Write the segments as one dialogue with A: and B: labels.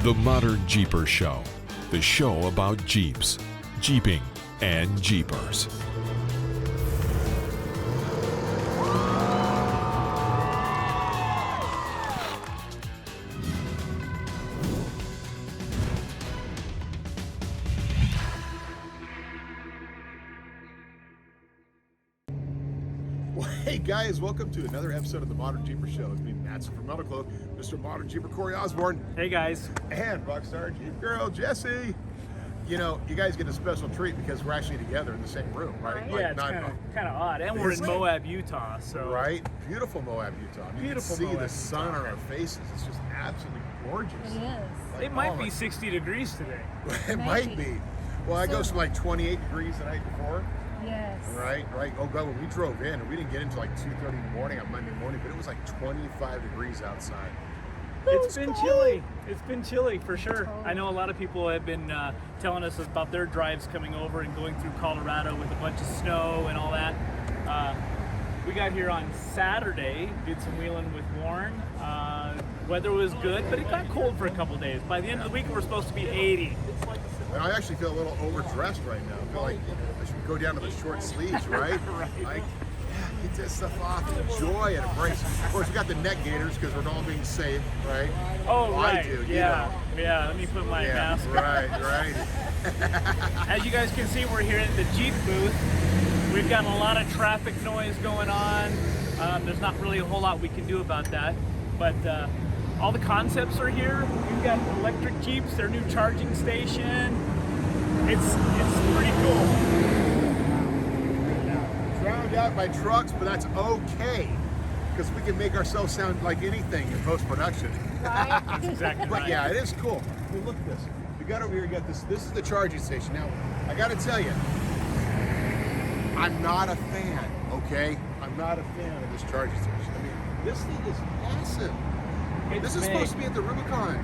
A: The ModernJeeper Show, the show about Jeeps, Jeeping, and Jeepers.
B: Hey guys, welcome to another episode of the ModernJeeper Show. It's me, Matson from ModernJeeper, Mr. ModernJeeper Corey Osborne.
C: Hey guys.
B: And rockstar Jeep girl, Jessy. You know, you guys get a special treat because we're actually together in the same room, right?
C: Yeah, it's kind of odd. And we're in Moab, Utah. So
B: right? Beautiful Moab, Utah. I mean,
C: beautiful
B: you can see
C: Moab,
B: the sun
C: Utah.
B: on our faces. It's just absolutely gorgeous.
D: It is.
B: Like,
C: it might be 60 degrees today.
B: It might be. Well, I goes from like 28 degrees the night before.
D: Yes.
B: Right. Oh God, when we drove in, and we didn't get into like 2:30 in the morning on Monday morning, but it was like 25 degrees outside.
C: It's been chilly. It's been chilly for sure. I know a lot of people have been telling us about their drives coming over and going through Colorado with a bunch of snow and all that. We got here on Saturday, did some wheeling with Warren. Weather was good, but it got cold for a couple days. By the end of the week, we're supposed to be 80.
B: And I actually feel a little overdressed right now. I feel like I should go down to the short sleeves, right?
C: Right.
B: Like, yeah, get this stuff off, enjoy and embrace. Of course, we got the neck gaiters because we're all being safe, right?
C: Oh,
B: well,
C: right.
B: I do,
C: yeah.
B: You know.
C: Yeah, let me put my mask on.
B: Right.
C: As you guys can see, we're here at the Jeep booth. We've got a lot of traffic noise going on. There's not really a whole lot we can do about that. But all the concepts are here. We've got electric Jeeps, their new charging station. It's pretty cool.
B: Drowned out by trucks, but that's okay. Because we can make ourselves sound like anything in post-production.
D: Right?
C: That's exactly right.
B: But yeah, it is cool. I mean, look at this. We got over here, you got this. This is the charging station. Now, I got to tell you, I'm not a fan, okay? I'm not a fan of this charging station. I mean, this thing is massive. This is supposed to be at the Rubicon.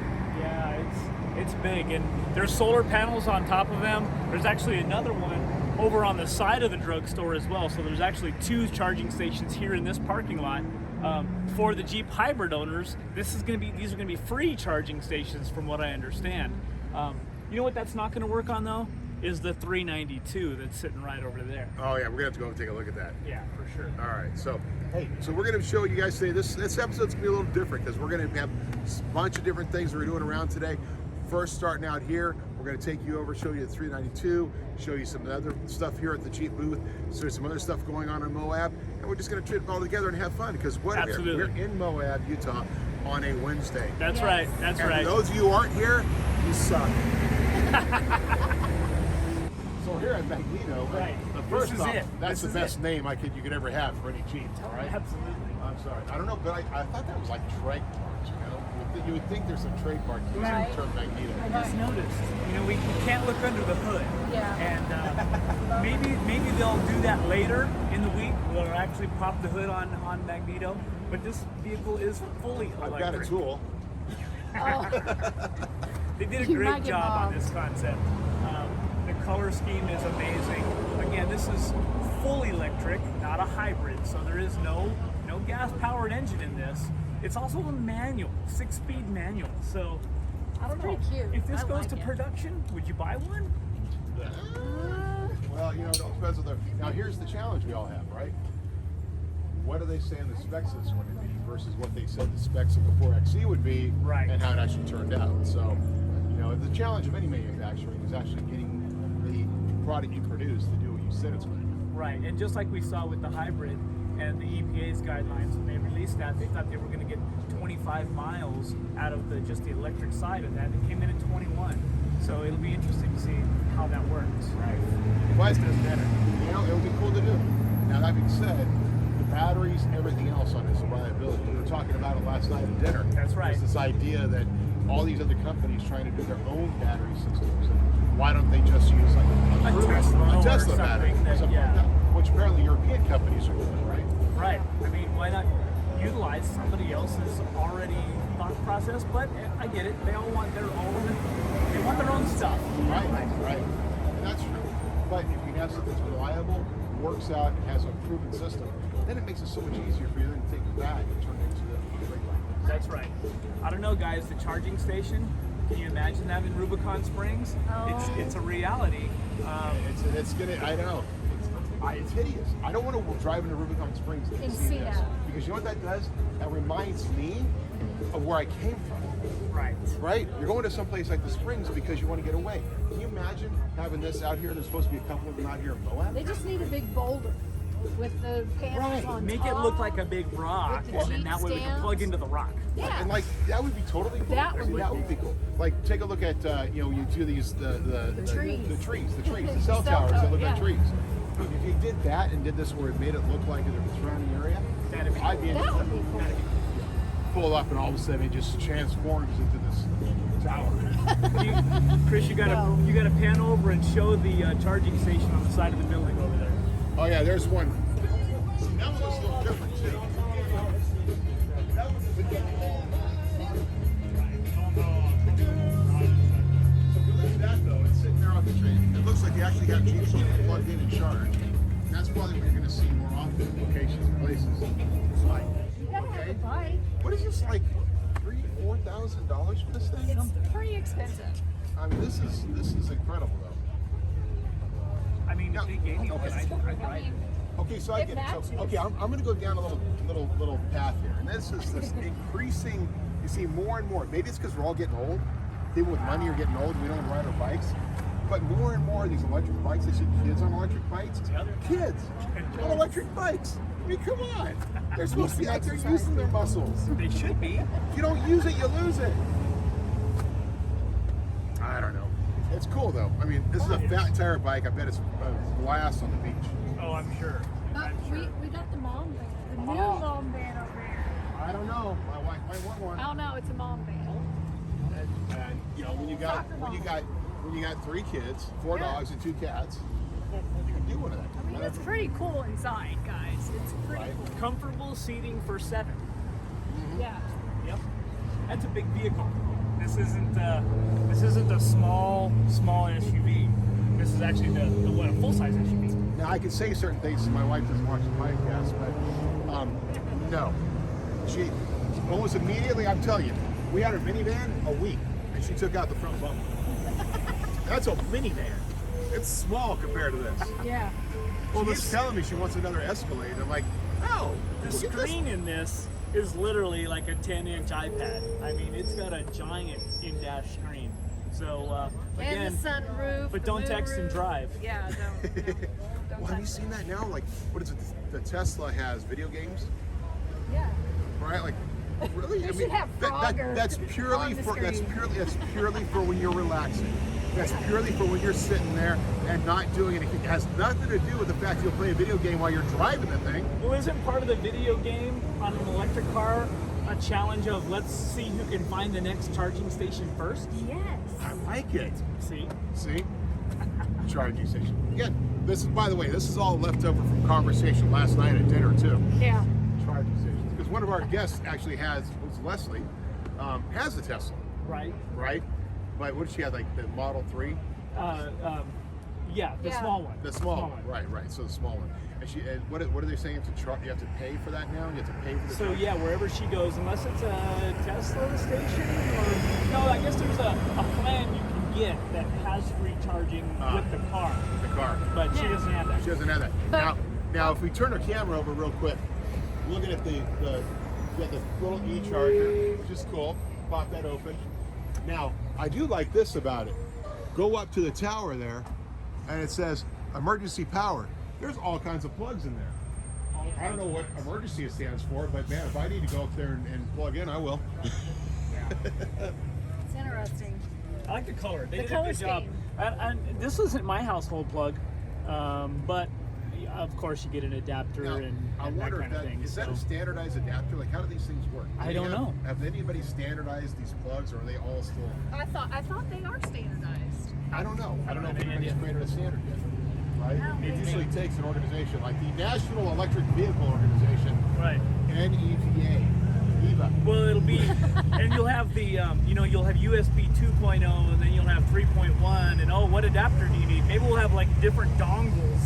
C: Yeah, it's big, and there's solar panels on top of them. There's actually another one over on the side of the drugstore as well. So there's actually two charging stations here in this parking lot. For the Jeep hybrid owners, these are going to be free charging stations, from what I understand. You know what that's not going to work on though? Is the 392 that's sitting right over there.
B: Oh yeah, we're gonna have to go and take a look at that.
C: Yeah, for sure.
B: All right, so we're gonna show you guys today. This episode's gonna be a little different because we're gonna have a bunch of different things we're doing around today. First, starting out here, we're gonna take you over, show you the 392, show you some other stuff here at the Jeep booth. So there's some other stuff going on in Moab, and we're just gonna trip it all together and have fun because we're in Moab, Utah, on a Wednesday.
C: That's
D: Yes.
C: right. That's
B: And
C: right.
B: those of you who aren't here, you suck. So here at Magneto,
C: Right.
B: First
C: This is
B: off,
C: it.
B: that's
C: This
B: the
C: is
B: best name you could ever have for any Jeep, all right?
C: Absolutely.
B: I'm sorry. I don't know, but I thought that was like trademarks, you know? You would think there's a trademark using
D: Right.
B: the term Magneto.
C: I just noticed. You know, we can't look under the hood.
D: Yeah.
C: And maybe they'll do that later in the week. They'll actually pop the hood on Magneto. But this vehicle is fully electric.
B: I've got a tool.
C: They did a
D: You
C: great
D: might get
C: job on
D: bombed.
C: this concept. The color scheme is amazing. Again, this is fully electric, not a hybrid, so there is no gas-powered engine in this. It's also a manual, 6-speed manual. So I don't know.
D: Pretty cute.
C: If this
D: I
C: goes
D: like
C: to
D: it.
C: production, would you buy one?
B: Well, you know, it all depends on Now, here's the challenge we all have, right? What are they saying the specs of this one would be versus what they said the specs of the 4XE would be,
C: Right.
B: and how it actually turned out. So, you know, the challenge of any manufacturing is actually getting the product you produce to do what you said it's going to do.
C: Right, and just like we saw with the hybrid and the EPA's guidelines, when they released that, they thought they were going to get 25 miles out of just the electric side of that. It came in at 21. So it'll be interesting to see how that works. Right.
B: But,
C: Does better.
B: you know, it'll be cool to do. Now, that being said, the batteries, everything else on this reliability, we were talking about it last night at dinner.
C: That's right.
B: There's this idea that all these other companies trying to do their own battery systems, and why don't they just use like
C: A Tesla or
B: Tesla battery
C: something
B: or
C: that-
B: something
C: yeah.
B: like that, which apparently European companies are doing, right?
C: Right. I mean, why not utilize somebody else's already thought process? But I get it. They all want their own. They want their own stuff.
B: Right. And that's true. But if you have something that's reliable, works out, and has a proven system, then it makes it so much easier for you to take it back and turn it into the great life.
C: That's right. I don't know, guys. The charging station, Can you imagine that in Rubicon Springs?
D: Oh.
C: It's a reality.
B: It's gonna. I know. It's hideous. I don't want to drive into Rubicon Springs
D: And see
B: this,
D: that.
B: because you know what that does? That reminds me of where I came from.
C: Right.
B: Right? You're going to some place like the Springs because you want to get away. Can you imagine having this out here? There's supposed to be a couple of them out here in Moab.
D: They just need a big boulder with the panels on
C: Make
D: top.
C: it look like a big rock,
D: With the
C: and then
D: Jeep
C: that way we can
D: stands.
C: plug into the rock.
D: Yeah.
B: And like that would be totally cool.
D: That would be
B: that would be cool. Like take a look at you do these
D: The trees.
B: the cell
D: Cell
B: towers that
D: tower,
B: look
D: yeah.
B: like trees. If you did that and did this where it made it look like the surrounding area,
C: That'd be
B: I'd be
D: That would be cool.
B: pull up and all of a sudden it just transforms into this tower.
C: Chris, you gotta pan over and show the charging station on the side of the building over there.
B: Oh yeah, there's one. That one looks a little different too. So if you look at that though, it's sitting there off the tree. It looks like you actually have Jeeps plugged in and charged. And that's probably what you're gonna see more often, locations and places. It's like,
D: You gotta have a bike.
B: what is this, like $3,000-$4,000 for this thing?
D: It's pretty expensive.
B: I mean, this is incredible though.
C: I mean, if they gave me one,
B: Okay.
C: I'd ride it.
B: Okay, so I
D: It
B: get
D: matches.
B: so, okay. I'm going to go down a little path here, and this is this increasing. You see more and more. Maybe it's because we're all getting old. People with money are getting old. And we don't ride our bikes, but more and more of these electric bikes. I see kids on electric bikes. Kids on electric bikes. I mean, come on. They're supposed to be out there using their muscles.
C: They should be.
B: If you don't use it, you lose it. I don't know. It's cool though. I mean, this is a fat tire bike. I bet it's a blast on the beach.
C: Oh, I'm sure. I'm sure.
D: We got the mom van. The new
B: Oh.
D: mom van over there.
B: I don't know. My wife might want one.
D: I don't know, it's a mom van.
B: And you know, when you got 3 kids, 4
D: Yeah.
B: dogs, and 2 cats, you can do one of that.
D: I mean, it's pretty cool inside, guys. It's pretty
B: Right.
D: cool.
C: Comfortable seating for 7.
D: Yeah.
C: Yep. That's a big vehicle. This isn't a small SUV. This is actually a full-size SUV.
B: Now I can say certain things so my wife doesn't watch the podcast, but no. She almost immediately, I'm telling you, we had her minivan a week, and she took out the front bumper. That's a minivan. It's small compared to this.
D: Yeah.
B: Well, she's telling me she wants another Escalade. I'm like, no.
C: The
B: we'll get this.
C: screen in this is literally like a 10-inch iPad. I mean, it's got a giant in-dash screen. So again,
D: And the sunroof.
C: but
D: the
C: don't text and
D: moonroof.
C: drive.
D: Yeah, don't
B: Well, have you
D: touch
B: seen
D: it.
B: that now? Like, what is it? The Tesla has video games,
D: Yeah.
B: right? Like, really?
D: They should have Frogger
B: that's purely
D: on the
B: for that's
D: screen.
B: purely for when you're relaxing. That's purely for when you're sitting there and not doing anything. It has nothing to do with the fact you'll play a video game while you're driving the thing.
C: Well, isn't part of the video game on an electric car a challenge of let's see who can find the next charging station first?
D: Yes.
B: I like it.
C: See?
B: Charging station. Again, this is, by the way, this is all left over from conversation last night at dinner too.
D: Yeah.
B: Charging stations. Because one of our guests actually has Leslie, has a Tesla,
C: Right?
B: right? But what did she have? Like the Model 3?
C: Yeah, the
D: Yeah.
C: small one.
B: The small one. Right. So the small one. And what are they saying? You have to pay for that now? You have to pay for the
C: So
B: charge?
C: yeah, wherever she goes, unless it's a Tesla station, or no, I guess there's a plan you can get that has free charging with the car,
B: The car.
C: but she
D: Yeah.
C: doesn't have that.
B: She doesn't have that.
D: But-
B: Now, if we turn our camera over real quick, looking at you got the little e-charger, which is cool. Pop that open. Now, I do like this about it. Go up to the tower there, and it says emergency power. There's all kinds of plugs in there. I don't know what emergency stands for, but man, if I need to go up there and plug in, I will.
D: It's interesting.
C: I like the color. They
D: The
C: did a
D: color
C: good job.
D: scheme.
C: And this isn't my household plug, but of course you get an adapter
B: Now,
C: and
B: I
C: that
B: wonder
C: kind
B: if
C: of thing.
B: is that
C: so.
B: a standardized adapter? Like, how do these things work?
C: I don't know.
B: Have anybody standardized these plugs, or are they all still?
D: I thought they are standardized.
B: I don't know. I don't know if
C: have any
B: anybody's
C: idea.
B: created a standard yet. Right?
D: No,
B: It
D: maybe.
B: usually takes an organization like the National Electric Vehicle Organization,
C: Right.
B: NEVA, EVA.
C: Well, it'll be, and you'll have the, you'll have USB 2.0, and then you'll have 3.1, and what adapter do you need? Maybe we'll have like different dongles.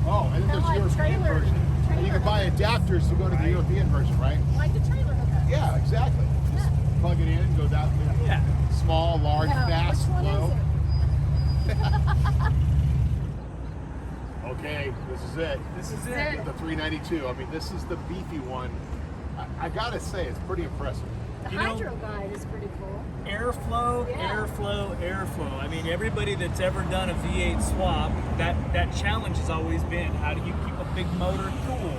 B: Oh, and then there's
D: Kinda like
B: European
D: trailer-
B: version. And you can buy
D: trailer
B: adapters to go to the
C: Right.
B: European version, right?
D: Like the trailer hookup.
B: Yeah, exactly.
D: Yeah.
B: plug it in, goes out to
C: Yeah.
B: small, large,
D: Now,
B: fast,
D: which one
B: slow.
D: is it?
B: Okay, this is it.
C: This is
D: it.
C: it.
B: The 392. I mean, this is the beefy one. I gotta say, it's pretty impressive.
D: The
C: You know-
D: hydro guide is pretty cool.
C: Airflow,
D: Yeah.
C: airflow, airflow. I mean, everybody that's ever done a V8 swap, that challenge has always been, how do you keep a big motor cool?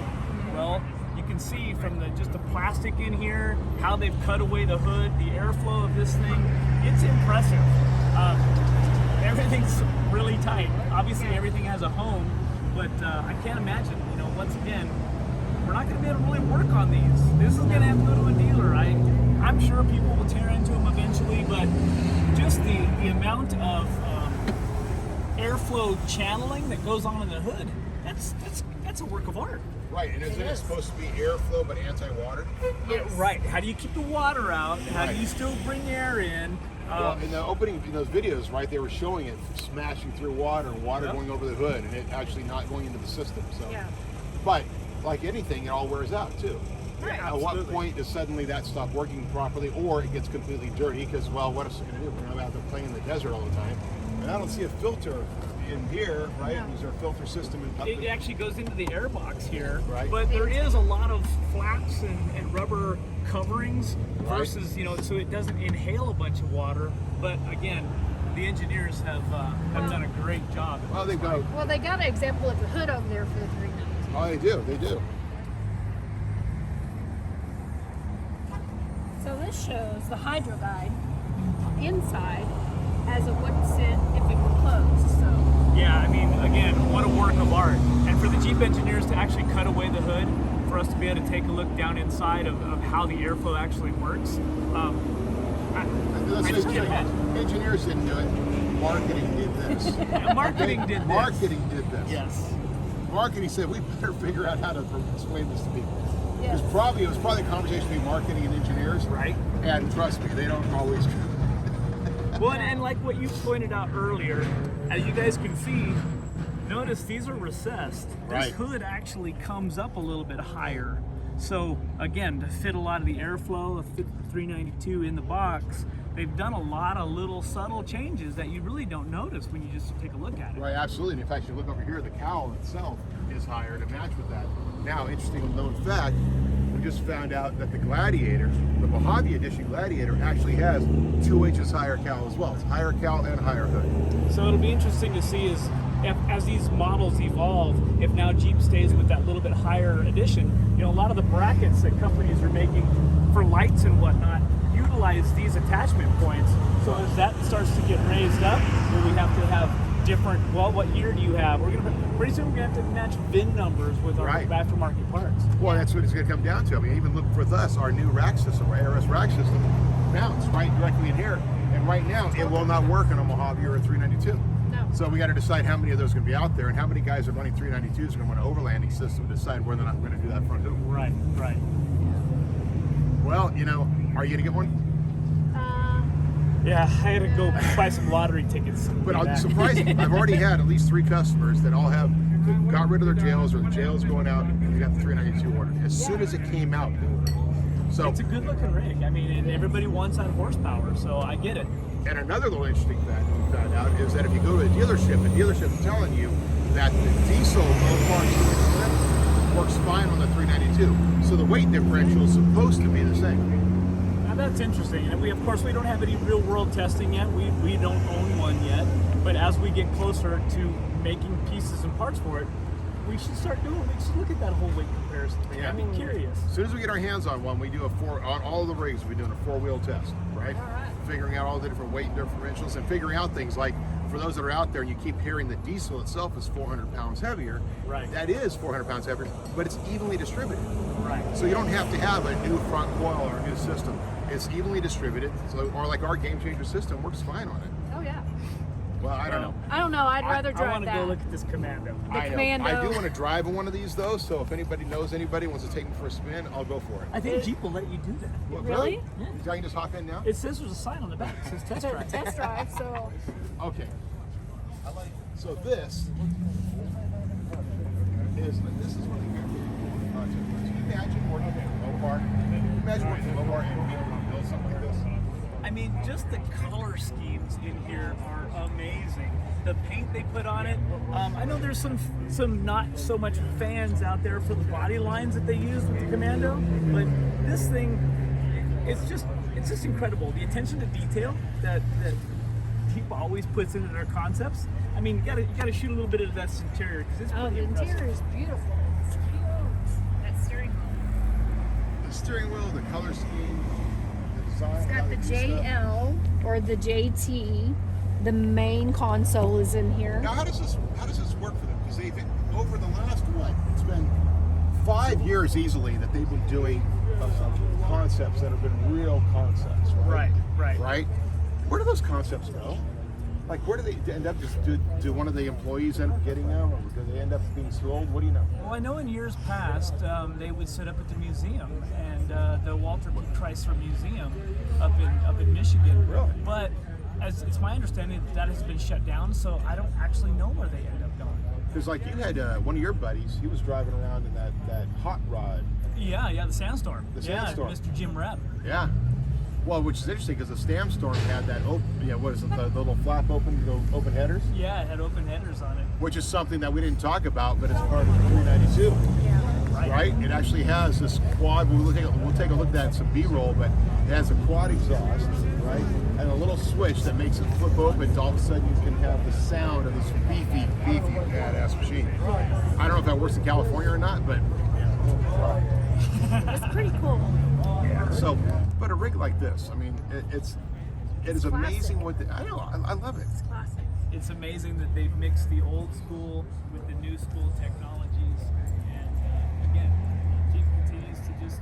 C: Well, you can see from just the plastic in here, how they've cut away the hood, the airflow of this thing, it's impressive. Everything's really tight. Obviously, everything has a home, but I can't imagine, once again, we're not going to be able to really work on these. This is going to have to go to a dealer. I'm sure people will tear into them eventually, but just the amount of airflow channeling that goes on in the hood, that's a work of art.
B: Right, and isn't it supposed to be airflow but anti-water?
C: Yeah, right. How do you keep the water out? How do you still bring air in?
B: Well, in the opening, in those videos, right, they were showing it smashing through water and water
C: Yep.
B: going over the hood and it actually not going into the system. So,
D: Yeah.
B: but like anything, it all wears out too.
D: Right.
B: At what
C: Absolutely.
B: point does suddenly that stop working properly, or it gets completely dirty? Because, well, what is it going to do? We're not out there playing in the desert all the time. And I don't see a filter in here, right?
D: No.
B: Is there a filter system in
C: It actually goes into the air box here,
B: Right.
C: but there is a lot of flaps and rubber coverings
B: Right.
C: versus, so it doesn't inhale a bunch of water. But again, the engineers have done a great job.
B: Well, they've got.
D: Well, they got an example of the hood over there for the 392.
B: Oh, they do. They do.
D: So this shows the hydro guide inside as it would sit if it were closed. So
C: Yeah, I mean, again, what a work of art. And for the Jeep engineers to actually cut away the hood, for us to be able to take a look down inside of how the airflow actually works,
B: Let's
C: I
B: just
C: just
B: say,
C: can't
B: engineers didn't do it. Marketing did this.
C: marketing did this.
B: Marketing did this.
C: Yes.
B: Marketing said we better figure out how to explain this to people.
D: yes.
B: It was probably a conversation between marketing and engineers.
C: Right.
B: And trust me, they don't always.
C: Well, and like what you pointed out earlier, as you guys can see, notice these are recessed.
B: Right.
C: This hood actually comes up a little bit higher. So again, to fit a lot of the airflow, to fit the 392 in the box, they've done a lot of little subtle changes that you really don't notice when you just take a look at it.
B: Right, absolutely. And in fact, you look over here, the cowl itself is higher to match with that. Now, interesting known fact, we just found out that the Gladiator, the Mojave Edition Gladiator, actually has 2 inches higher cowl as well. It's higher cowl and higher hood.
C: So it'll be interesting to see if, as these models evolve, if now Jeep stays with that little bit higher edition. A lot of the brackets that companies are making for lights and whatnot utilize these attachment points. So as that starts to get raised up, will we have to have different, what year do you have? Pretty soon we're going to have to match VIN numbers with our
B: Right.
C: aftermarket parts.
B: Well, that's what it's going to come down to. I mean, even look with us, our new rack system, our ARS rack system, mounts right directly in here. And right now, it will not work on a Mojave or a 392.
D: No.
B: So we got to decide how many of those are going to be out there and how many guys are running 392s are going to want an overlanding system to decide whether or not we're going to do that front hoop.
C: Right.
B: Well, are you going to get one?
C: Yeah, I had to go buy some lottery tickets.
B: But I'm surprised. I've already had at least 3 customers that all have got rid of their jails or the jail's going out and they got the 392 ordered. As soon as it came out. So,
C: It's a good looking rig. I mean, and everybody wants that horsepower, so I get it.
B: and another little interesting fact that we found out is that if you go to a dealership, the dealership's telling you that the diesel works fine on the 392. So the weight differential is supposed to be the same.
C: Now that's interesting, and we don't have any real world testing yet. We don't own one yet, but as we get closer to making pieces and parts for it, we should start doing. We should look at that whole weight comparison thing.
B: Yeah.
C: I'd be curious.
B: As soon as we get our hands on one, we do on all of the rigs, we're doing a 4-wheel test, right?
D: All right.
B: Figuring out all the different weight differentials and figuring out things like, for those that are out there and you keep hearing the diesel itself is 400 pounds heavier,
C: Right.
B: that is 400 pounds heavier, but it's evenly distributed.
C: Right.
B: So you don't have to have a new front coil or a new system. It's evenly distributed, so or like our game changer system works fine on it.
D: Oh yeah.
B: Well, I don't know.
D: I don't know. I'd rather
C: I
D: drive
C: want to
D: that.
C: go look at this Commando.
B: I know.
D: Commando.
B: I do want to drive one of these though, so if anybody knows anybody wants to take me for a spin, I'll go for it.
C: I think Jeep will let you do that.
B: Well,
D: Really?
C: Yeah.
B: I can just hop in now?
C: It says there's a sign on the back. It says test drive.
D: Test drive. So
B: Okay. So this is what you can imagine working in Mopar. Imagine working in Mopar and being able to build something like this.
C: I mean, just the color schemes in here are amazing. The paint they put on it. I know there's some not so much fans out there for the body lines that they use with the Commando, but this thing, it's just incredible. The attention to detail that Jeep always puts into their concepts. I mean, you gotta shoot a little bit of that interior because it's pretty
D: the
C: impressive.
D: interior is beautiful. It's cute. That steering wheel.
B: The steering wheel, the color scheme, the design.
D: It's got
B: how
D: the
B: they do stuff.
D: JL or the JT. The main console is in here.
B: Now, how does this work for them? Because they've over the last it's been 5 years easily that they've been doing concepts that have been real concepts, right? Right. Where do those concepts go? Like, where do they end up? Just do one of the employees end up getting them, or do they end up being sold? What do you know?
C: Well, I know in years past they would set up at the museum and the Walter Chrysler Museum up in Michigan.
B: Really?
C: But as it's my understanding that has been shut down, so I don't actually know where they end up going.
B: Because like you had one of your buddies, he was driving around in that hot rod.
C: Yeah, the Sandstorm.
B: The Sandstorm.
C: Yeah, Mr. Jim Rep.
B: Yeah. Well, which is interesting because the Sandstorm had that what is it, the little flap open headers?
C: Yeah, it had open headers on it.
B: Which is something that we didn't talk about, but it's part of the 392.
D: Yeah.
B: Right? It actually has this quad. We'll take a look at that in some B-roll, but it has a quad exhaust, right? And a little switch that makes it flip open. All of a sudden, you can have the sound of this beefy, badass machine. I don't know if that works in California or not, but
D: It's pretty cool.
B: yeah. So, but a rig like this, I mean, it is amazing what I know. I love it.
D: It's classic.
C: It's amazing that they've mixed the old school with the new school technologies, and again, Jeep continues to just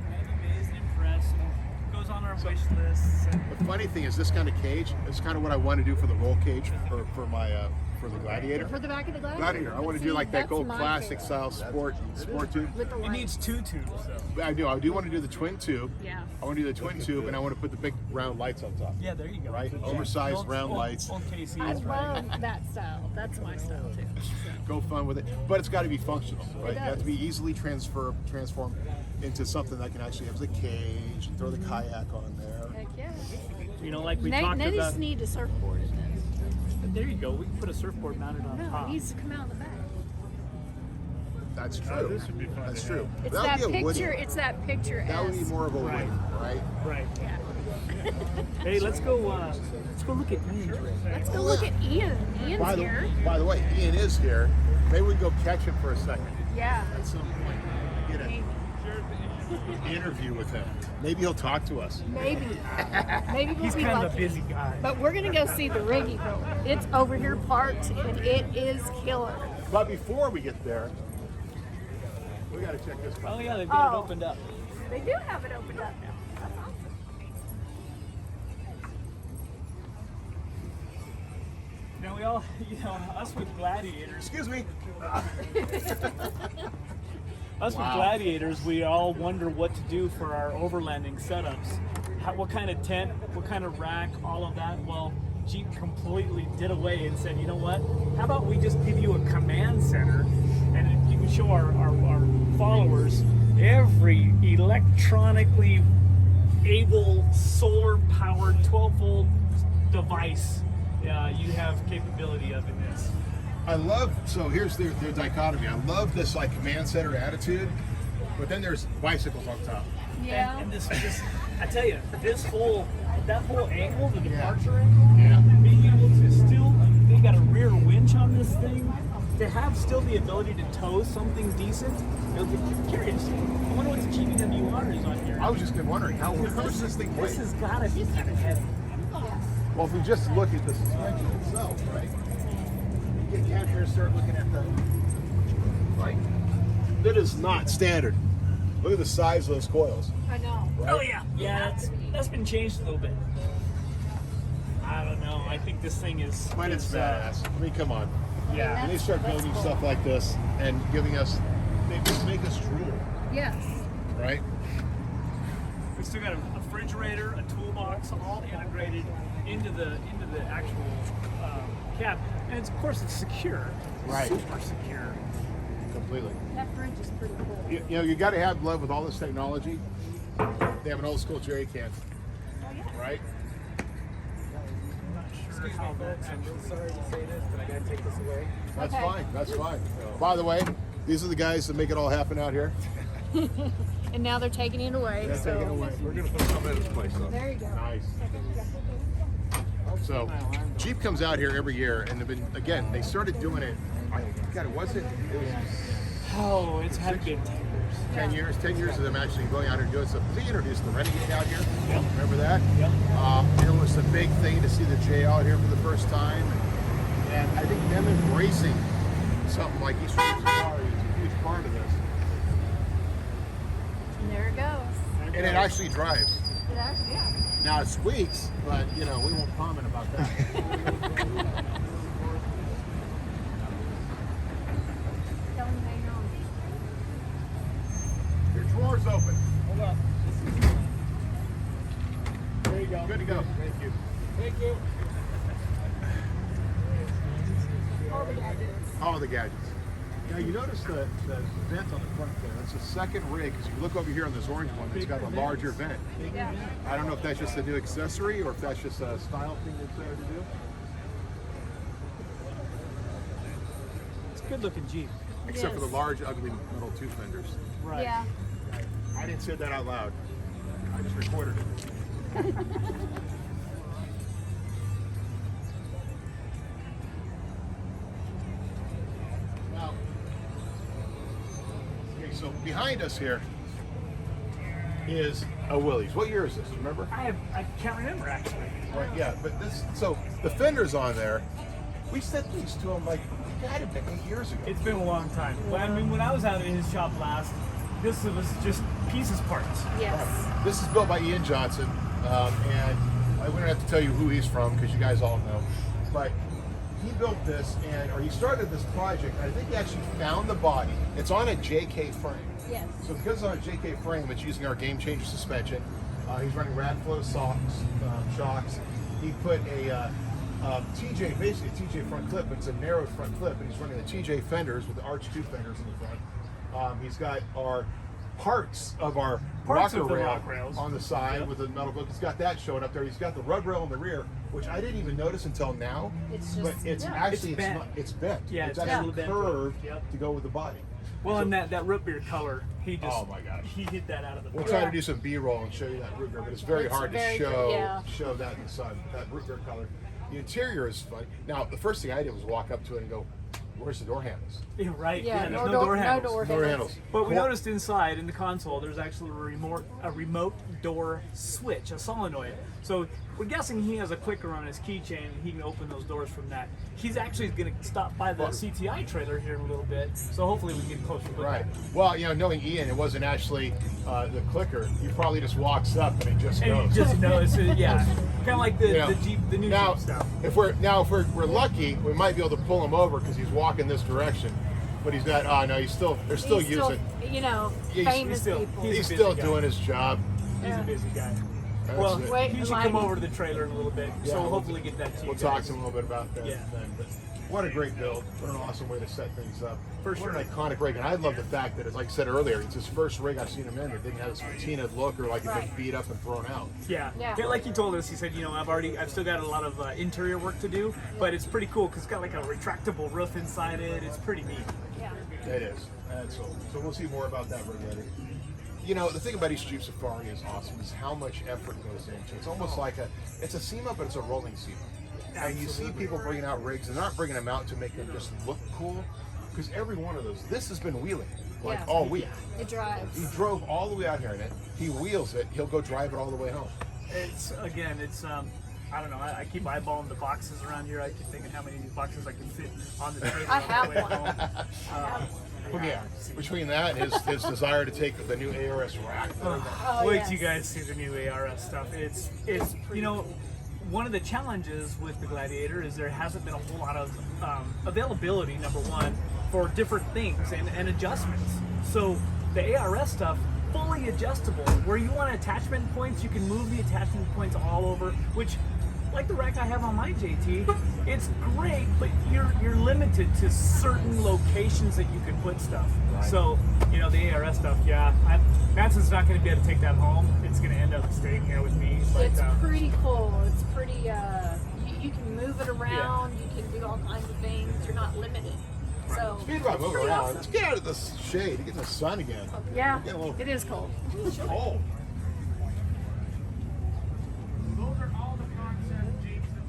C: kind of amaze and impress, and goes on our wish lists.
B: The funny thing is, this kind of cage is kind of what I want to do for the roll cage for my for the Gladiator.
D: For the back of the Gladiator.
B: I want to do like that old classic style sport tube.
D: With the
C: It
D: lights.
C: needs two tubes, though.
B: I do want to do the twin tube.
D: Yeah.
B: I want to do the twin tube, and I want to put the big round lights on top.
C: Yeah, there you go.
B: Right?
C: Yeah.
B: Oversized round lights.
C: Old KCs,
D: I
C: right?
D: love that style. That's my style too.
B: Go fun with it, but it's got to be functional, right? It has to
D: does.
B: be easily transformed into something that can actually have the cage and throw the kayak on there.
D: Heck yeah.
C: You know, like we talked
D: Nate
C: about.
D: just need a surfboard in this.
C: There you go. We can put a surfboard mounted on
D: No,
C: top.
D: it needs to come out in the back.
B: That's true.
E: this would be fun
B: That's
E: to
B: true.
D: It's
B: That
D: that
B: would be a Woody.
D: picture. It's that picture.
B: That would be more of a
C: Right.
B: Woody, right?
C: Right.
D: Yeah.
C: Hey, let's go look at Ian's rig.
D: Let's go look at Ian. Ian's here.
B: By the way, Ian is here. Maybe we can go catch him for a second
D: Yeah.
B: at some point. Get
D: Maybe.
B: an interview with him. Maybe he'll talk to us.
D: Maybe. Maybe we'll
C: He's
D: be
C: kind of a
D: lucky.
C: busy guy.
D: But we're gonna go see the rig he built. It's over here parked, and it is killer.
B: But before we get there, we got to check this out.
C: Oh yeah, they've got it
D: Oh.
C: opened up.
D: They do have it opened up now. That's awesome.
C: Now we all, us with gladiators.
B: Excuse me.
C: Us with gladiators, we all wonder what to do for our overlanding setups. What kind of tent, what kind of rack, all of that. Well, Jeep completely did away and said, you know what? How about we just give you a command center, and you can show our followers every electronically able solar-powered 12-volt device you have capability of in this.
B: I love, so here's their dichotomy. I love this like command center attitude, but then there's bicycles on top.
D: Yeah.
C: And this, I tell you, that whole angle, the
B: Yeah.
C: departure angle,
B: Yeah.
C: being able to still, they got a rear winch on this thing, to have still the ability to tow something decent. I'm curious. I wonder what the GBWR is on here.
B: I was just wondering, how much does this thing weigh?
C: This has got to be kind of heavy.
B: Well, if we just look at the suspension itself, right? You get down here and start looking at the, like, that is not standard. Look at the size of those coils.
D: I know.
B: Right?
C: Oh yeah, yeah. That's been changed a little bit. I don't know. I think this thing is.
B: But it's badass. I mean, come on.
C: Yeah.
B: When they start
D: That's
B: building
D: cool.
B: stuff like this and giving us, they just make us drool,
D: Yes.
B: right?
C: We still got a refrigerator, a toolbox, all integrated into the actual cab, and of course it's secure.
B: Right.
C: Super secure.
B: Completely.
D: That fridge is pretty cool.
B: You know, you got to have love with all this technology. They have an old school jerry can.
D: Oh yeah.
B: right?
E: Excuse me, folks. I'm real sorry to say this, but I gotta take this away.
B: That's
D: Okay.
B: fine. That's fine. By the way, these are the guys that make it all happen out here.
D: And now they're taking it away.
B: They're
D: so
B: taking it away.
E: We're gonna put something in its place, though.
D: there you go.
B: Nice. So, Jeep comes out here every year, and they've been, again, they started doing it. God, it was
C: 10 years.
B: 10 years. 10 years of them actually going out here and doing stuff. They introduced the Renegade out here.
C: Yep.
B: Remember that?
C: Yep.
B: It was a big thing to see the J out here for the first time, and I think them embracing something like Eastern Safari is a huge part of this.
D: And there it goes.
B: And it actually drives.
D: Yeah.
B: Now it squeaks, but you know, we won't comment about that.
D: Don't hang on.
B: Your drawer's open.
C: Hold up. There you go.
B: Good to go. Thank you.
C: Thank you.
D: All the gadgets.
B: All the gadgets. Now you notice the vent on the front there. That's the second rig. Because if you look over here on this orange one, it's got a larger vent.
D: Yeah.
B: I don't know if that's just a new accessory or if that's just a style thing that's there to do.
C: It's a good looking Jeep.
B: Except for the
D: Yes.
B: large, ugly metal two fenders.
C: Right.
D: Yeah.
B: I didn't say that out loud. I just recorded it. Now, okay, so behind us here is a Willys. What year is this? Do you remember?
C: I can't remember actually.
B: Right, yeah, but this, so the fenders on there, we sent these to him like, it had to have been 8 years ago.
C: It's been a long time. Well, I mean, when I was out in his shop last, this was just pieces parts.
D: Yes.
B: This is built by Ian Johnson, and we don't have to tell you who he's from because you guys all know. But he built this, or he started this project. And I think he actually found the body. It's on a JK frame.
D: Yes.
B: So because it's on a JK frame, it's using our Game Changer suspension. He's running Radflow shocks. He put a TJ, basically a TJ front clip, but it's a narrow front clip, and he's running the TJ fenders with the arch tube fenders in the front. He's got our parts of our
C: Parts
B: rocker
C: of the
B: rail
C: rock rails.
B: on the side
C: Yep.
B: with the metal book. He's got that showing up there. He's got the rub rail in the rear, which I didn't even notice until now.
D: It's
B: but
D: just-
B: it's
D: yeah.
B: actually
C: It's bent.
B: it's bent.
C: Yeah,
B: it's
C: it's
B: actually
C: bent.
B: curved
C: Yep.
B: to go with the body.
C: Well,
B: So-
C: and that root beer color, he just
B: Oh my gosh.
C: he hit that out of the
B: We'll
C: park.
B: try to do some B-roll and show you that root beer, but it's very
D: It's
B: hard
D: very
B: to
D: good,
B: show
D: yeah.
B: show that in the sun. That root beer color. The interior is fun. Now, the first thing I did was walk up to it and go, "Where's the door handles?"
C: Yeah, right.
D: Yeah,
C: there's
D: no
C: no
D: door-
C: door
D: no
C: handles.
D: door
B: Door handles.
C: But we
B: Cor-
C: noticed inside in the console, there's actually a remote door switch, a solenoid. So we're guessing he has a clicker on his keychain, and he can open those doors from that. He's actually going to stop by the
B: Well-
C: CTI trailer here in a little bit, so hopefully we can get a closer look.
B: Right.
C: at it.
B: Well, you know, knowing Ian, it wasn't actually the clicker. He probably just walks up and he just
C: And
B: goes.
C: you just notice it, yeah, kind of like the,
B: You know,
C: the Jeep, the new
B: now,
C: Jeep stuff.
B: if we're lucky, we might be able to pull him over because he's walking this direction. But he's not. Oh no, they're still
D: He's
B: using.
D: you know,
B: He's
D: famous
C: still-
D: people.
C: he's-
B: He's
C: a busy
B: still
C: guy.
B: doing his job.
C: He's
D: Yeah.
C: a busy guy.
B: That's
C: Well,
B: it.
D: Wait,
C: he should
D: like-
C: come over to the trailer in a little bit,
B: Yeah,
C: so
B: we'll-
C: hopefully get that to you
B: We'll talk
C: guys.
B: to him a little bit about that
C: Yeah.
B: then. But what a great build. What an awesome way to set things up.
C: For
B: What
C: sure.
B: an iconic rig. And I love the fact that, as like I said earlier, it's his first rig I've seen him in that didn't have this patinaed look or like it's been
D: Right.
B: beat up and thrown out.
C: Yeah.
D: Yeah.
C: Like he told us, he said, you know, I've still got a lot of interior work to do, but it's pretty cool because it's got like a retractable roof inside it. It's pretty neat.
D: Yeah.
B: It is. That's cool. So we'll see more about that rig later. You know, the thing about East Jeep Safari is awesome is how much effort goes into it. It's almost like it's a SEMA, but it's a rolling SEMA. And you see people bringing out rigs, and they're not bringing them out to make them just look cool, because every one of those, this has been wheeling like
D: Yeah.
B: all week.
D: It drives.
B: He drove all the way out here in it. He wheels it. He'll go drive it all the way home.
C: It's I don't know. I keep eyeballing the boxes around here. I keep thinking how many boxes I can fit on the trailer.
D: I
C: on the
D: have
C: way
D: one.
C: home.
B: Well, yeah. Between that and his desire to take the new ARS rack.
D: Oh,
C: Wait
D: yes.
C: till you guys see the new ARS stuff. It's you know, one of the challenges with the Gladiator is there hasn't been a whole lot of availability, number one, for different things and adjustments. So the ARS stuff, fully adjustable. Where you want attachment points, you can move the attachment points all over, which, like the rack I have on my JT, it's great, but you're limited to certain locations that you can put stuff.
B: Right.
C: So You know, the ARS stuff, yeah. Matson's not going to be able to take that home. It's going to end up staying here with me. But,
D: It's pretty cool. It's pretty, you can move it around. You can do all kinds of things. You're not limited. So,
B: Speaking about
D: it's
B: moving
D: pretty
B: around,
D: awesome.
B: let's get out of the shade to get the sun again.
D: Yeah,
B: Get a little
D: it is cold.
B: cold.
C: those are all the concept Jeeps that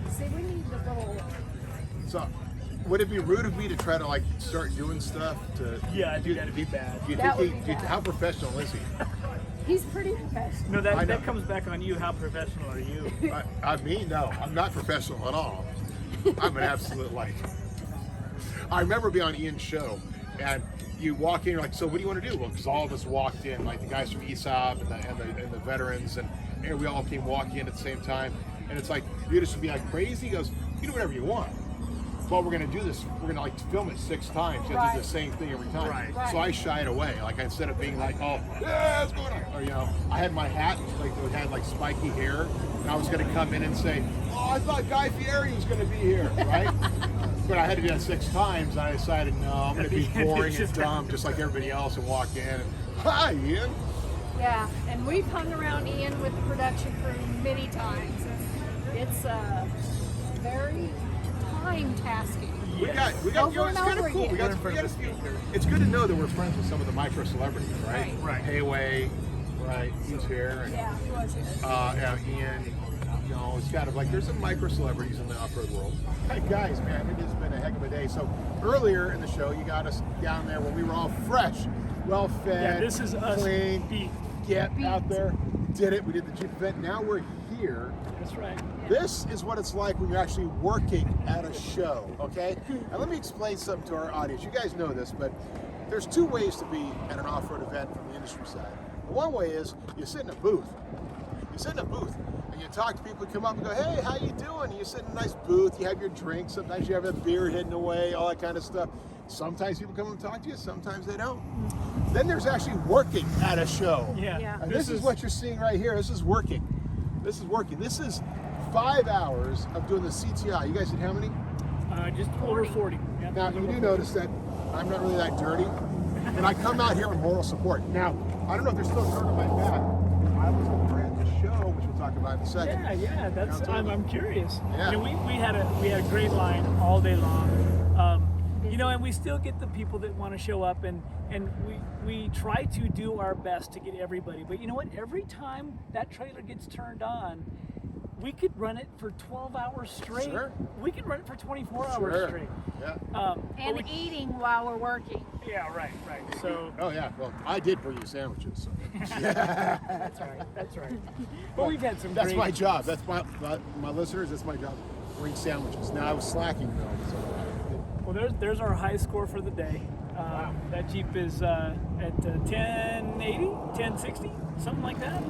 C: we see.
D: See, we need the little.
B: So, would it be rude of me to try to like start doing stuff to?
C: Yeah, I think that'd be bad.
B: Do you
D: That
B: think
D: would be bad.
B: how professional is he?
D: He's pretty professional.
C: No,
B: I
C: that
B: know.
C: comes back on you. How professional are you?
B: I mean, no, I'm not professional at all. I'm an absolute like. I remember being on Ian's show, and you walk in, you're like, so what do you want to do? Well, because all of us walked in, like the guys from ESOP and the veterans, and we all came walking in at the same time. And it's like, you just be like crazy. He goes, you do whatever you want. But we're going to do this, we're going to like film it 6 times. You have to do the same thing every time.
C: Right.
B: So I shied away. Like instead of being like, oh, yeah, what's going on? Or, you know, I had my hat, like it had like spiky hair. And I was going to come in and say, oh, I thought Guy Fieri was going to be here, right? But I had to do that 6 times. And I decided, no, I'm going to be boring and dumb, just like everybody else, and walk in. And, hi, Ian.
D: Yeah, and we've hung around Ian with the production crew many times. And it's very time-tasking.
B: We got, you know,
D: Over
B: it's
D: and
B: kind of
D: over
B: cool.
D: again.
B: It's good to know that we're friends with some of the micro celebrities, right?
C: Right.
B: Hayway, right? He's here. And,
D: Yeah, he was here.
B: Ian, you know, it's kind of like there's some micro celebrities in the off-road world. Hey guys, man, it has been a heck of a day. So earlier in the show, you got us down there when we were all fresh, well-fed,
C: Yeah, this is us
B: clean,
C: beat.
B: get out there, did it. We did the Jeep event. Now we're here.
C: That's right.
B: This is what it's like when you're actually working at a show, okay? And let me explain something to our audience. You guys know this, but there's 2 ways to be at an off-road event from the industry side. One way is you sit in a booth. You sit in a booth and you talk to people who come up and go, hey, how you doing? And you sit in a nice booth, you have your drink, sometimes you have a beer hidden away, all that kind of stuff. Sometimes people come and talk to you, sometimes they don't. Then there's actually working at a show.
C: Yeah.
D: Yeah.
B: And this is what you're seeing right here. This is working. This is working. This is 5 hours of doing the CTI. You guys did how many?
C: Just over 40. Yeah,
B: Now,
C: over
B: you do
C: 40.
B: notice that I'm not really that dirty. And I come out here with moral support. Now, I don't know if there's still dirt on my back. I was over at the show, which we'll talk about in a second.
C: Yeah. That's.
B: You know,
C: I'm curious.
B: Yeah.
C: You know, we had a great line all day long. You know, and we still get the people that want to show up, and we try to do our best to get everybody. But you know what? Every time that trailer gets turned on, we could run it for 12 hours straight.
B: Sure.
C: We could run it for 24 hours
B: Sure.
C: straight.
B: Yeah.
C: But
D: And eating while we're working.
C: yeah, right. So
B: Oh, yeah. Well, I did bring you sandwiches. So.
C: that's right. But we've had some.
B: That's
C: great,
B: my job. That's my listeners. That's my job. Bring sandwiches. Now, I was slacking, though. So.
C: Well, there's our high score for the day. That Jeep is at 1080, 1060, something like that.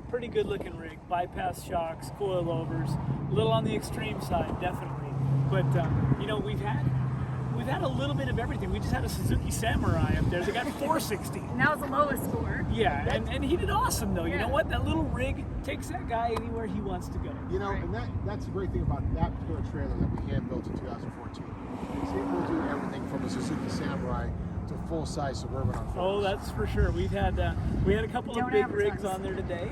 C: Pretty good looking rig. Bypass shocks, coilovers, a little on the extreme side, definitely. But you know, we've had a little bit of everything. We just had a Suzuki Samurai up there. They got 460.
D: And that was the lowest score.
C: Yeah, and he did awesome though. You
D: Yeah.
C: know what? That little rig takes that guy anywhere he wants to go.
B: You know, and that's the great thing about that particular trailer that we hand built in 2014. It's able to do everything from a Suzuki Samurai to full-size Suburban on
C: Oh,
B: fours.
C: that's for sure. We had a couple of
D: Don't
C: big
D: advertise.
C: rigs on there today.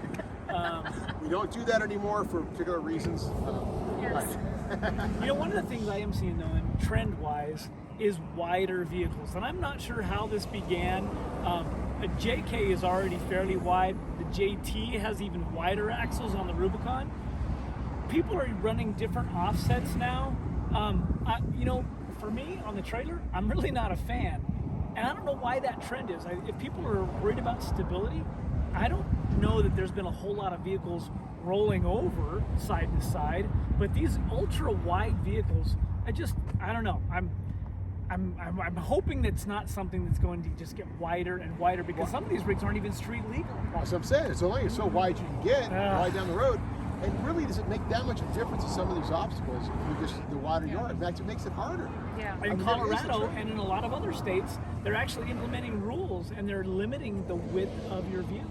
B: We don't do that anymore for particular reasons.
D: Yes.
C: You know, one of the things I am seeing though, and trend-wise, is wider vehicles, and I'm not sure how this began. A JK is already fairly wide. The JT has even wider axles on the Rubicon. People are running different offsets now. You know, for me on the trailer, I'm really not a fan, and I don't know why that trend is. If people are worried about stability, I don't know that there's been a whole lot of vehicles rolling over side to side, but these ultra wide vehicles, I don't know. I'm hoping that's not something that's going to just get wider and wider, because some of these rigs aren't even street legal.
B: That's what I'm saying. It's only so wide you can get,
C: Yeah.
B: wide down the road. And really, does it make that much of a difference in some of these obstacles if you just the wider you are? In fact, it makes it harder.
D: Yeah.
C: In
B: I mean,
C: Colorado
B: that is
C: and in a lot of other states, they're actually implementing rules and they're limiting the width of your vehicle.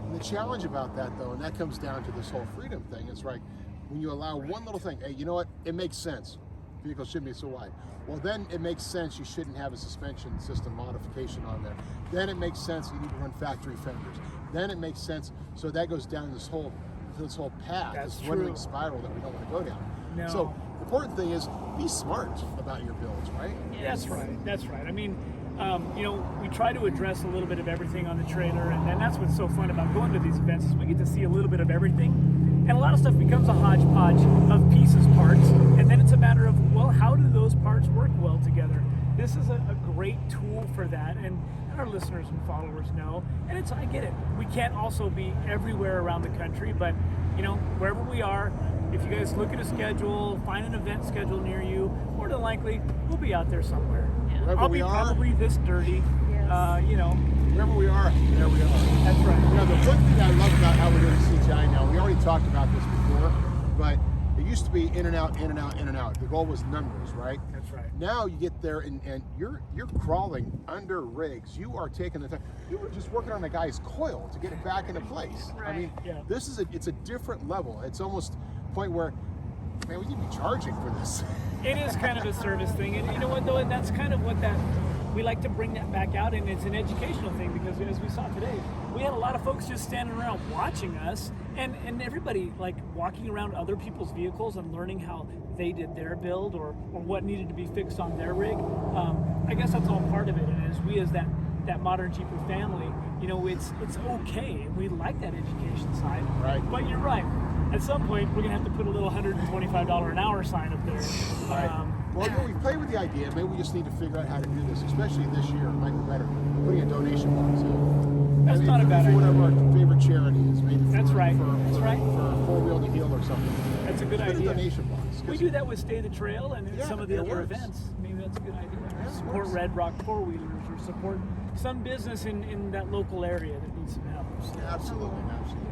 B: And the challenge about that, though, and that comes down to this whole freedom thing, is like when you allow one little thing, hey, you know what? It makes sense. vehicle shouldn't be so wide. Well, then it makes sense you shouldn't have a suspension system modification on there. Then it makes sense you need to run factory fenders. Then it makes sense, so that goes down this whole path,
C: That's
B: this dwindling
C: true.
B: spiral that we don't want to go down.
C: No.
B: So the important thing is be smart about your builds, right?
C: That's right. That's right. I mean, you know, we try to address a little bit of everything on the trailer, and that's what's so fun about going to these events is we get to see a little bit of everything, and a lot of stuff becomes a hodgepodge of pieces, parts, and then it's a matter of, well, how do those parts work well together? This is a great tool for that, and our listeners and followers know, and I get it. We can't also be everywhere around the country, but you know, wherever we are, if you guys look at a schedule, find an event schedule near you, more than likely, we'll be out there somewhere.
B: Wherever
C: I'll
B: we
C: be
B: are,
C: probably this dirty,
D: Yes.
C: you know.
B: wherever we are, there we are.
C: That's right.
B: You know, the one thing I love about how we're doing CGI now, we already talked about this before, but it used to be in and out, in and out, in and out. The goal was numbers, right?
C: That's right.
B: Now you get there and you're crawling under rigs. You are taking the time. You were just working on a guy's coil to get it back into place. I mean,
C: Yeah.
B: this is it's a different level. It's almost a point where, man, we need to be charging for this.
C: It is kind of a service thing, and you know what though, and that's kind of what that we like to bring that back out, and it's an educational thing because as we saw today, we had a lot of folks just standing around watching us, and everybody like walking around other people's vehicles and learning how they did their build or what needed to be fixed on their rig. I guess that's all part of it, and as we as that Modern Jeeper family, you know, it's okay. We like that education side,
B: Right.
C: But you're right. At some point, we're gonna have to put a little $125 an hour sign up there.
B: Right. Well, you know, we play with the idea. Maybe we just need to figure out how to do this, especially this year. It might be better putting a donation box in.
C: That's not a bad
B: for
C: idea.
B: whatever our favorite charity is. Maybe for,
C: That's right.
B: For,
C: That's
B: for,
C: right.
B: For Four Wheel to Heal or something.
C: That's a good
B: Put
C: idea.
B: a donation box.
C: We do that with Stay the Trail and
B: Yeah,
C: some of the
B: it
C: other
B: works.
C: events. Maybe that's a good idea.
B: Yeah, it
C: Support
B: works.
C: Red Rock four-wheelers or support some business in that local area that needs some help. So,
B: Absolutely, absolutely.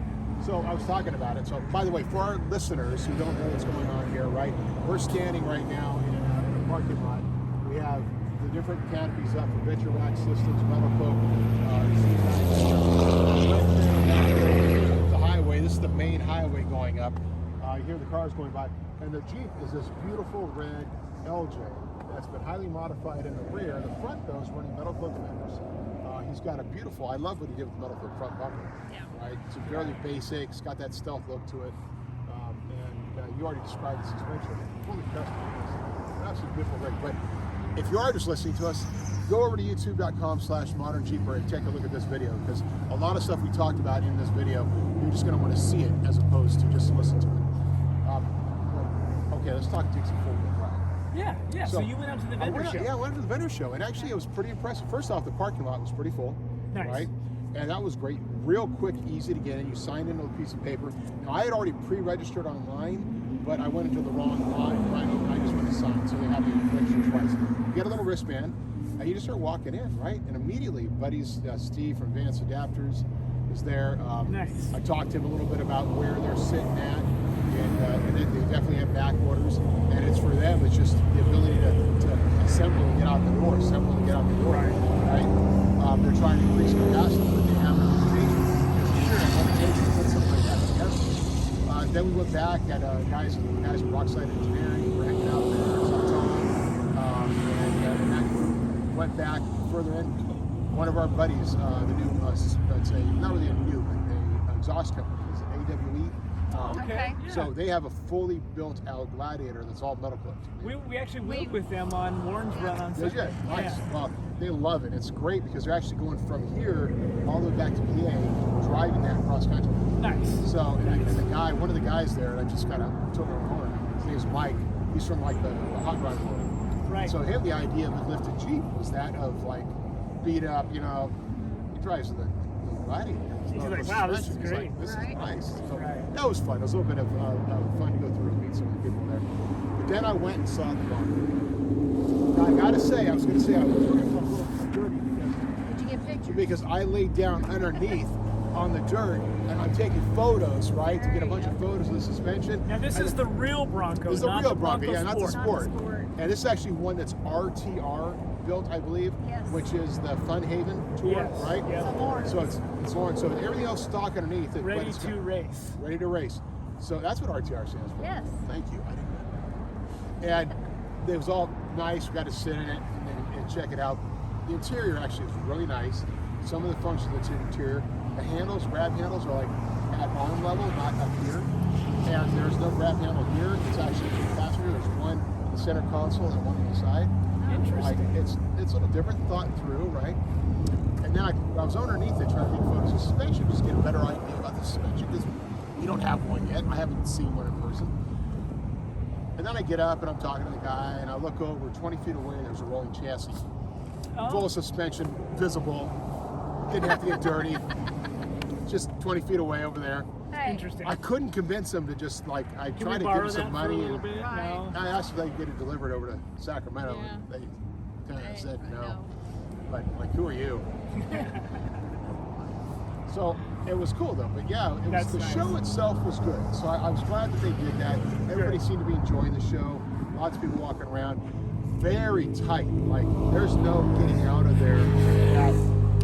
B: So I was talking about it. So by the way, for our listeners who don't know what's going on here, right? We're standing right now in a parking lot. We have the different canopies up for Venture Wax Systems, Metal Coat, the highway. This is the main highway going up. You hear the cars going by, and the Jeep is this beautiful red LJ that's been highly modified in the rear. The front though is running Metal Coat fenders. He's got a beautiful, I love what he did with the Metal Coat front bumper.
D: Yeah.
B: Right? It's fairly basic, it's got that stealth look to it. And you already described the suspension. Fully customized. Absolutely beautiful rig. But if you are just listening to us, go over to youtube.com/ModernJeeper and take a look at this video, because a lot of stuff we talked about in this video, you're just going to want to see it as opposed to just listen to it. Okay, let's talk Dixie four-wheel drive.
C: yeah. So you went out to the vendor show.
B: Yeah, I went to the vendor show, and actually it was pretty impressive. First off, the parking lot was pretty full,
C: Nice.
B: right? And that was great, real quick, easy to get in. You signed in with a piece of paper. Now, I had already pre-registered online, but I went into the wrong line, and I just went to sign, so they have to register twice. You get a little wristband, and you just start walking in, right? And immediately, buddies, Steve from Advanced Adapters is there.
C: Nice.
B: I talked to him a little bit about where they're sitting at, and they definitely have back orders, and it's for them, it's just the ability to assemble and get out the door, right? They're trying to increase capacity, but they have limitations to put something like that together. Then we went back at guys from Rockside Engineering, we were hanging out there, and then went back further in. One of our buddies, the new, let's say, not really a new, but a exhaust company, is AWE.
D: Okay.
C: Yeah.
B: So they have a fully built out Gladiator that's all metal clipped.
C: We actually went with them on Warren's run on
B: Did you?
C: Sunday.
B: Nice.
C: Yeah.
B: Well, they love it. It's great because they're actually going from here all the way back to PA, driving that cross country.
C: Nice.
B: So, and one of the guys there, and I just kind of took him on. His name is Mike. He's from like the hot rod world.
C: Right.
B: So him, the idea of a lifted Jeep was that of like beat up, he drives the Gladiator.
C: He's like, wow, this is
B: He's
C: great.
B: like, this
D: Right.
B: is nice. So
C: Right.
B: that was fun. It was a little bit of fun to go through and meet some of the people there. But then I went and saw the Bronco. Now I gotta say, I was gonna say I was looking for a little dirty
D: Did you get pictures?
B: because I laid down underneath on the dirt and I'm taking photos, right, to get a bunch of photos of the suspension.
C: Now this
B: And
C: is the real Bronco,
B: this is the
C: not
B: real
C: the
B: Bronco, yeah, not the
C: Sport.
B: Sport.
D: Not the Sport.
B: And this is actually one that's RTR built, I believe,
D: Yes.
B: which is the Fun Haven tour,
C: Yes,
B: right?
C: yeah.
D: So Lawrence.
B: So it's Lawrence. So everything else stock underneath it, but
C: Ready
B: it's
C: to race.
B: ready to race. So that's what RTR stands for.
D: Yes.
B: Thank you. I didn't know. And it was all nice. We got to sit in it and check it out. The interior actually is really nice. Some of the functions that's in the interior, the handles, grab handles are like at arm level, not up here. And there's no grab handle here. It's actually for the passenger. There's one in the center console and one on the side.
C: Interesting.
B: Like, it's a little different, thought through, right? And then I was underneath it trying to get photos of suspension, just get a better idea about the suspension, because we don't have one yet. I haven't seen one in person. And then I get up and I'm talking to the guy, and I look over 20 feet away, there's a rolling chassis. Full of suspension, visible, didn't have to get dirty. Just 20 feet away over there.
D: Hey.
C: Interesting.
B: I couldn't convince him to just like, I
C: Can
B: tried
C: we
B: to give
C: borrow
B: him some
C: that
B: money.
C: for a little
B: And
C: bit?
D: Right.
C: No.
B: I asked if they could get it delivered over to Sacramento,
D: Yeah.
B: and they kind
D: Hey,
B: of said
D: I
B: no.
D: know.
B: But like, who are you? So it was cool though. But yeah, it was,
C: That's
B: the
C: nice.
B: show itself was good. So I was glad that they did that. Everybody seemed to be enjoying the show. Lots of people walking around. Very tight. Like, there's no getting out of there. At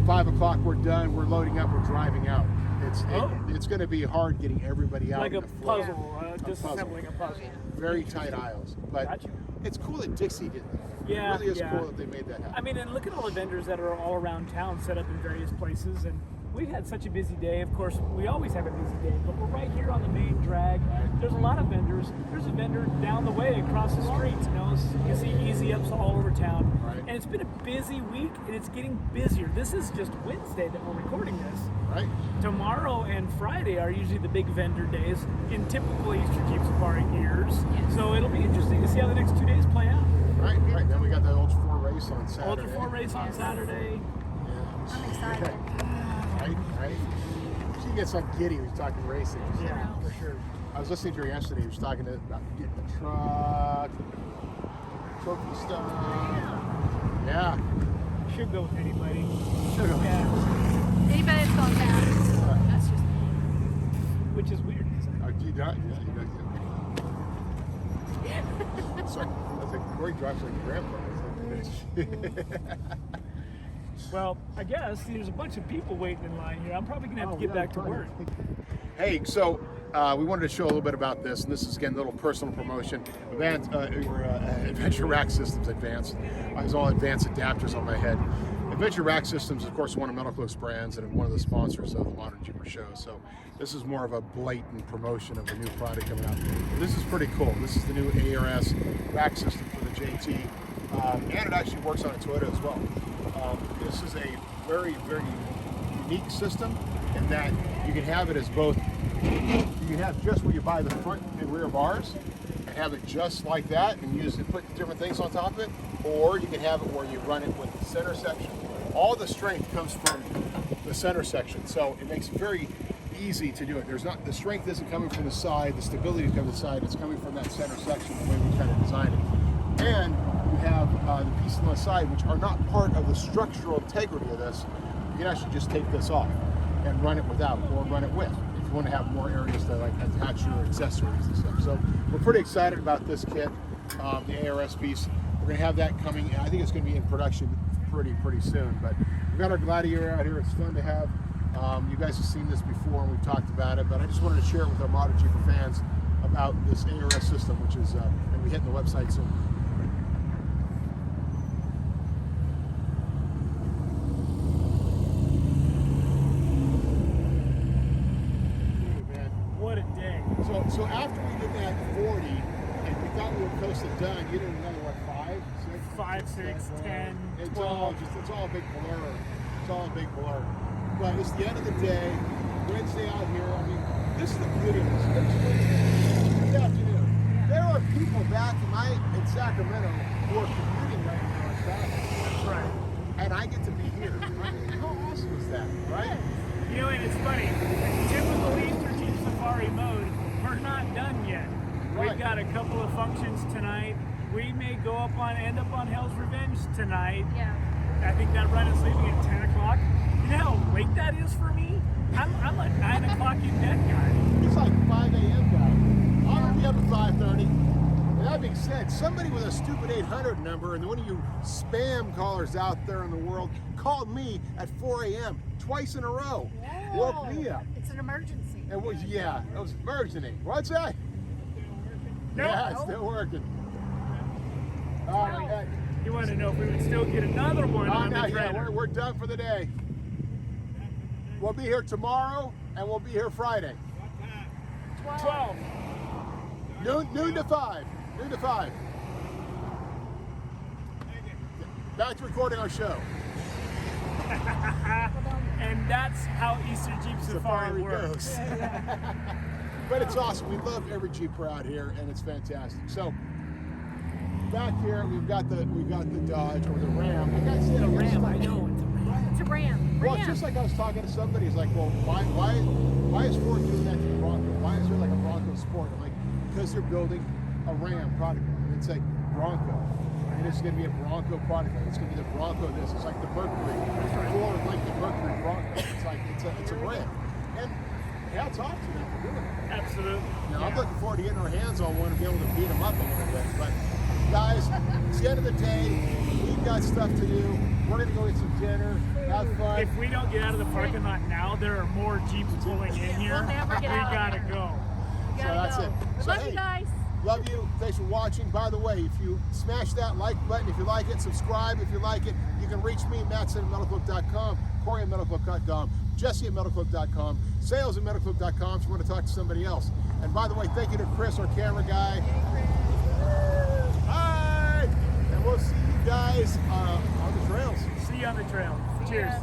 B: 5 o'clock, we're done. We're loading up. We're driving out. It's going to be hard getting everybody out.
C: Like a
B: in the flow.
C: puzzle, disassembling a puzzle.
B: Very tight aisles. But
C: Gotcha.
B: it's cool that Dixie did that.
C: Yeah,
B: It really is
C: yeah.
B: cool that they made that happen.
C: I mean, and look at all the vendors that are all around town, set up in various places, and we've had such a busy day. Of course, we always have a busy day, but we're right here on the main drag. There's a lot of vendors. There's a vendor down the way across the street. You know, you can see Easy Ups all over town.
B: Right.
C: And it's been a busy week, and it's getting busier. This is just Wednesday that we're recording this.
B: Right?
C: Tomorrow and Friday are usually the big vendor days in typical Easter Jeep Safari years.
D: Yes.
C: So it'll be interesting to see how the next 2 days play out.
B: Right. Then we got the Ultra 4 race on Saturday.
C: Ultra 4 race on Saturday.
B: Yeah.
D: I'm excited.
B: Right? She gets like giddy when she's talking racing.
C: Yeah, for sure.
B: I was listening to her yesterday. She was talking about getting the truck, trophy stuff. Yeah.
C: Should go with anybody.
B: Should have.
C: Yeah.
D: Anybody that's gone fast. That's just
C: Which is weird.
B: You not? Yeah, so I was like, Corey drives like grandpa.
C: Well, I guess there's a bunch of people waiting in line here. I'm probably going to have to get back to work.
B: Hey, so we wanted to show a little bit about this, and this is again a little personal promotion. Adventure Rack Systems Advanced. I was all advanced adapters on my head. Adventure Rack Systems, of course, one of Metal Cloak's brands and one of the sponsors of the ModernJeeper Show. So this is more of a blatant promotion of the new product coming out. This is pretty cool. This is the new ARS rack system for the JT, and it actually works on a Toyota as well. This is a very, very unique system in that you can have it as both. You can have just where you buy the front and rear bars and have it just like that and use it, put different things on top of it, or you can have it where you run it with the center section. All the strength comes from the center section, so it makes it very easy to do it. The strength isn't coming from the side, the stability is coming from the side, it's coming from that center section, the way we kind of designed it. And you have the pieces on the side which are not part of the structural integrity of this. You can actually just take this off and run it without or run it with if you want to have more areas to like attach your accessories and stuff. So we're pretty excited about this kit, the ARS piece. We're going to have that coming. I think it's going to be in production pretty soon. But we've got our Gladiator out here. It's fun to have. You guys have seen this before and we've talked about it, but I just wanted to share it with our ModernJeeper fans about this ARS system, which is going to be hitting the website soon.
C: What a day.
B: So after we did that 40, and we thought we were close to done, you did another, what, 5, 6?
C: 5, 6, 10,
B: It's
C: 12.
B: all a big blur. It's all a big blur. But it's the end of the day. Wednesday out here. I mean, this is the beauty of this. It's Wednesday. Good afternoon. There are people back in Sacramento who are commuting right now in traffic.
C: That's right.
B: And I get to be here. I mean, how awesome is that, right?
C: You know, and it's funny, in typical Easter Jeep Safari mode, we're not done yet.
B: Right.
C: We've got a couple of functions tonight. We may end up on Hell's Revenge tonight.
D: Yeah.
C: I think that run is leaving at 10 o'clock. You know how late that is for me? I'm a 9 o'clock in bed guy.
B: It's like 5 a.m. guy. I'm going to be up at 5:30. With that being said, somebody with a stupid 800 number and one of you spam callers out there in the world called me at 4 a.m. twice in a row.
D: Whoa.
B: Woke me up.
D: It's an emergency.
B: It was emergency. What's that?
C: Nope.
B: Yeah, it's still working. Okay.
C: He wanted to know if we would still get another one on the
B: Yeah,
C: trailer.
B: we're done for the day. We'll be here tomorrow, and we'll be here Friday.
C: 12.
B: Noon to 5. Noon to 5. Back to recording our show.
C: And that's how Easter Jeep Safari works.
B: goes. But it's awesome. We love every Jeeper out here, and it's fantastic. So back here, we've got the Dodge or the Ram. I gotta say,
C: The Ram, I know it's a Ram.
D: It's a Ram.
B: well, it's just like I was talking to somebody. He's like, well, why is Ford doing that to the Bronco? Why is there like a Bronco Sport? I'm like, because they're building a Ram product line. It's like Bronco. And it's going to be a Bronco product line. It's going to be the Bronco this. It's like the Mercury. Ford like the Mercury Bronco. It's like, it's a brand. And hats off to them for doing it.
C: Absolutely.
B: Now, I'm looking forward to getting our hands on one and be able to beat them up a little bit. But guys, it's the end of the day. We've got stuff to do. We're going to go eat some dinner, have fun.
C: If we don't get out of the parking lot now, there are more Jeeps pulling in here.
D: We'll never get
C: we
D: out.
C: gotta go.
D: You
B: So
D: gotta
B: that's
D: go.
B: it. So,
D: Love
B: hey,
D: you guys.
B: Love you. Thanks for watching. By the way, if you smash that like button, if you like it, subscribe if you like it. You can reach me, Matson at metalclub.com, Corey at metalclub.com, Jessy at metalclub.com, sales at metalclub.com if you want to talk to somebody else. And by the way, thank you to Chris, our camera guy. Bye. And we'll see you guys on the trails.
C: See you on the trail.
D: See
C: Cheers.
D: ya.